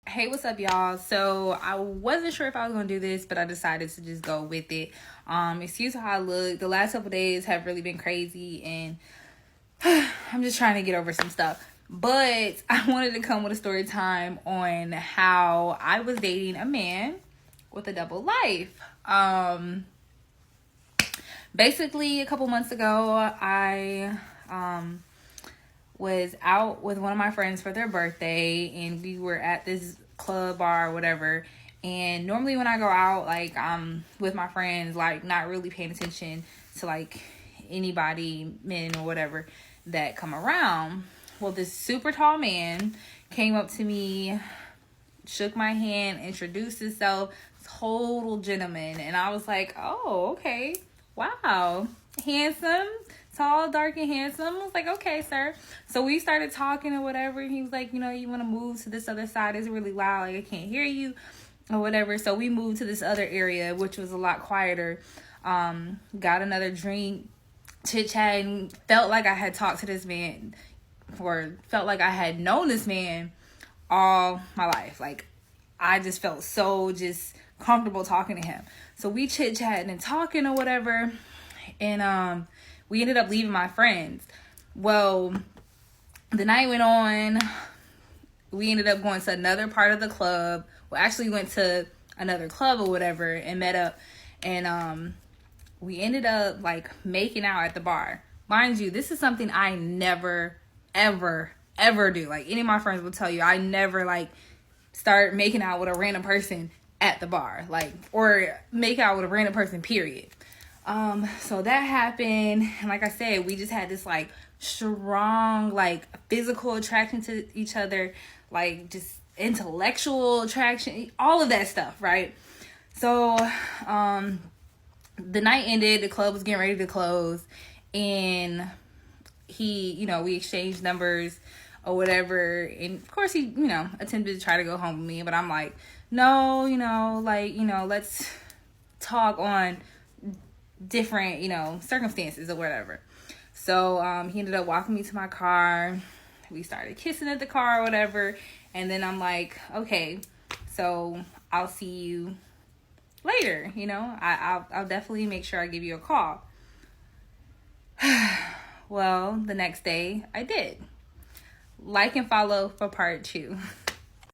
Hey, what's up, y'all? So I wasn't sure if I was gonna do this, but I decided to just go with it. Excuse how I look. The last couple days have really been crazy, and I'm just trying to get over some stuff. But I wanted to come with a story time on how I was dating a man with a double life. Basically, a couple months ago, I was out with one of my friends for their birthday, and we were at this club, bar, whatever. And normally when I go out, like, with my friends, like, not really paying attention to, like, anybody, men or whatever, that come around. Well, this super tall man came up to me, shook my hand, introduced himself, total gentleman. And I was like, oh, okay, wow, handsome, tall, dark, and handsome. I was like, okay, sir. So we started talking or whatever. He was like, you want to move to this other side. It's really loud. Like, I can't hear you or whatever. So we moved to this other area, which was a lot quieter. Got another drink, chit-chatting. Felt like I had talked to this man, or felt like I had known this man all my life. Like, I just felt so just comfortable talking to him. So we chit-chatting and talking or whatever. And we ended up leaving my friends. Well, the night went on. We ended up going to another part of the club. Well, actually went to another club or whatever and met up. And we ended up, like, making out at the bar. Mind you, this is something I never, ever, ever do. Like, any of my friends will tell you, I never, like, start making out with a random person at the bar. Like, or make out with a random person, period. So that happened, and like I said, we just had this, like, strong, like, physical attraction to each other, like, just intellectual attraction, all of that stuff, right? So, the night ended, the club was getting ready to close, and he, we exchanged numbers or whatever, and of course he, attempted to try to go home with me, but I'm like, no, let's talk on different, circumstances or whatever. So he ended up walking me to my car. We started kissing at the car or whatever. And then I'm like, okay, so I'll see you later. I'll definitely make sure I give you a call. Well, the next day I did. Like and follow for part 2.